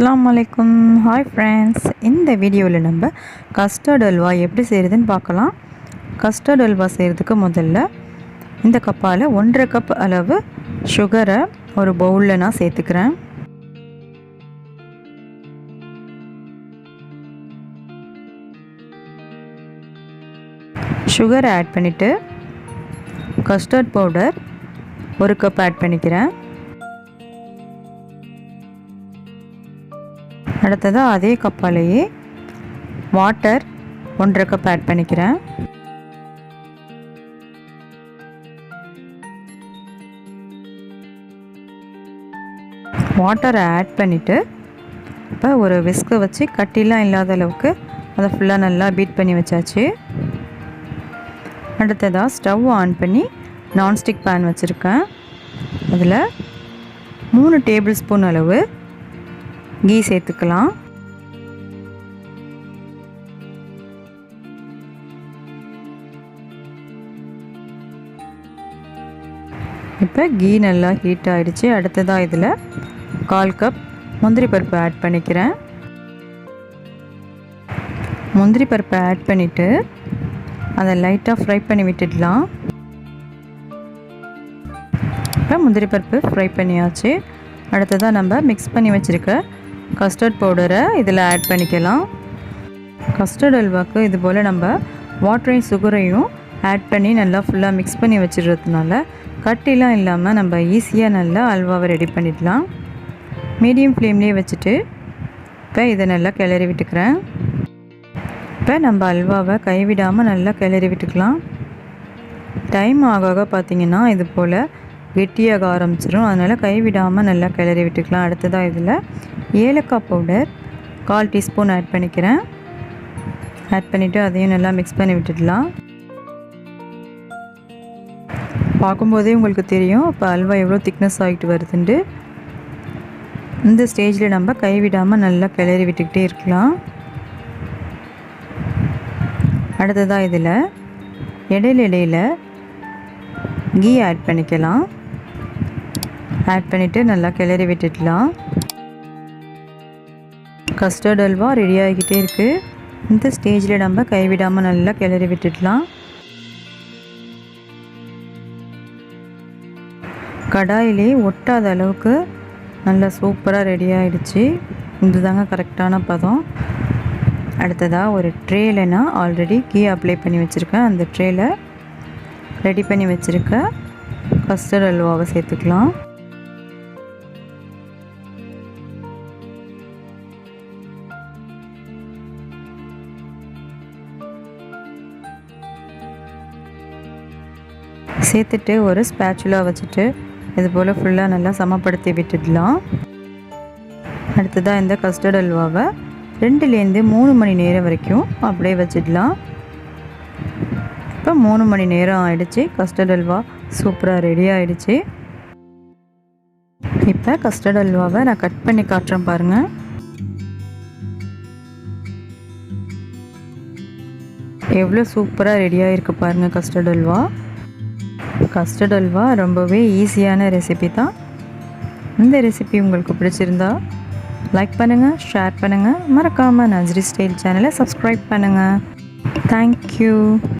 அஸ்ஸலாமு அலைக்கும். Hi friends, இந்த வீடியோவில் நம்ம கஸ்டர்ட் அல்வா எப்படி செய்கிறதுன்னு பார்க்கலாம். கஸ்டர்ட் அல்வா செய்கிறதுக்கு முதல்ல இந்த கப்பால் 1.5 கப் அளவு சுகரை ஒரு பவுலில் நான் சேர்த்துக்கிறேன். சுகரை ஆட் பண்ணிவிட்டு கஸ்டர்ட் பவுடர் 1 கப் ஆட் பண்ணிக்கிறேன். அடுத்ததாக அதே கப்பாலேயே வாட்டர் 1.5 கப் ஆட் பண்ணிக்கிறேன். வாட்டரை ஆட் பண்ணிவிட்டு இப்போ ஒரு விஸ்கை வச்சு கட்டிலாம் இல்லாத அளவுக்கு அதை ஃபுல்லாக நல்லா பீட் பண்ணி வச்சாச்சு. அடுத்ததாக ஸ்டவ் ஆன் பண்ணி நான்ஸ்டிக் பேன் வச்சுருக்கேன். அதில் 3 டேபிள் ஸ்பூன் அளவு கீ சேர்த்துக்கலாம். இப்போ கீ நல்லா ஹீட் ஆகிடுச்சு. அடுத்ததாக இதில் 1/4 கப் முந்திரி பருப்பு ஆட் பண்ணிக்கிறேன். முந்திரி பருப்பை ஆட் பண்ணிவிட்டு அதை லைட்டாக ஃப்ரை பண்ணி விட்டுடலாம். இப்போ முந்திரி பருப்பு ஃப்ரை பண்ணியாச்சு. அடுத்ததாக நம்ம மிக்ஸ் பண்ணி வச்சுருக்க கஸ்டர்ட் பவுடரை இதில் ஆட் பண்ணிக்கலாம். கஸ்டர்ட் அல்வாக்கு இது போல் நம்ம வாட்டரையும் சுகரையும் ஆட் பண்ணி நல்லா ஃபுல்லாக மிக்ஸ் பண்ணி வச்சுருக்கிறதுனால கட்டிலாம் இல்லாமல் நம்ம ஈஸியாக நல்லா அல்வாவை ரெடி பண்ணிடலாம். மீடியம் ஃப்ளேம்லேயே வச்சுட்டு இப்போ இதை நல்லா கிளறி விட்டுக்கிறேன். இப்போ நம்ம அல்வாவை கைவிடாமல் நல்லா கிளறி விட்டுக்கலாம். டைம் ஆக பார்த்திங்கன்னா இது போல் கெட்டியாக ஆரம்பிச்சிடும். அதனால் கைவிடாமல் நல்லா கிளறி விட்டுக்கலாம். அடுத்ததாக இதில் ஏலக்காய் பவுடர் 1/4 டீஸ்பூன் ஆட் பண்ணிக்கிறேன். ஆட் பண்ணிவிட்டு அதையும் நல்லா மிக்ஸ் பண்ணி விட்டுடலாம். பார்க்கும்போதே உங்களுக்கு தெரியும் இப்போ அல்வா எவ்வளோ திக்னஸ் ஆகிட்டு வருதுண்டு. இந்த ஸ்டேஜில் நம்ம கைவிடாமல் நல்லா கிளறி விட்டுக்கிட்டே இருக்கலாம். அடுத்ததாக இதில் இடையில கீ ஆட் பண்ணிக்கலாம். ஆட் பண்ணிவிட்டு நல்லா கிளறி விட்டுடலாம். கஸ்டர்ட் அல்வா ரெடி ஆகிக்கிட்டே இருக்குது. இந்த ஸ்டேஜில் நம்ம கைவிடாமல் நல்லா கிளறி விட்டுடலாம். கடாயிலே ஒட்டாத அளவுக்கு நல்லா சூப்பராக ரெடி ஆகிடுச்சு. இதுதாங்க கரெக்டான பதம். அடுத்ததாக ஒரு ட்ரேயில் நான் ஆல்ரெடி கீ அப்ளை பண்ணி வச்சுருக்கேன். அந்த ட்ரேயில் ரெடி பண்ணி வச்சுருக்க கஸ்டர்ட் அல்வாவை சேர்த்துக்கலாம். சேர்த்துட்டு ஒரு ஸ்பேச்சுலா வச்சுட்டு இது போல் ஃபுல்லாக நல்லா சமப்படுத்தி விட்டுடலாம். அடுத்ததாக இந்த கஸ்டர்ட் அல்வாவை 2லேருந்து 3 மணி நேரம் வரைக்கும் அப்படியே வச்சிடலாம். இப்போ 3 மணி நேரம் ஆகிடுச்சு. கஸ்டர்ட் அல்வா சூப்பராக ரெடி ஆகிடுச்சு. இப்போ கஸ்டர்ட் அல்வாவை நான் கட் பண்ணி காட்டுறேன் பாருங்கள். எவ்வளோ சூப்பராக ரெடியாக இருக்குது பாருங்கள் கஸ்டர்ட் அல்வா. கஸ்டர்ட் அல்வா ரொம்பவே ஈஸியான ரெசிபி தான். இந்த ரெசிபி உங்களுக்கு பிடிச்சிருந்தா லைக் பண்ணுங்கள், ஷேர் பண்ணுங்கள், மறக்காமல் நஸ்ரி ஸ்டைல் சேனலை சப்ஸ்கிரைப் பண்ணுங்கள். தேங்க்யூ.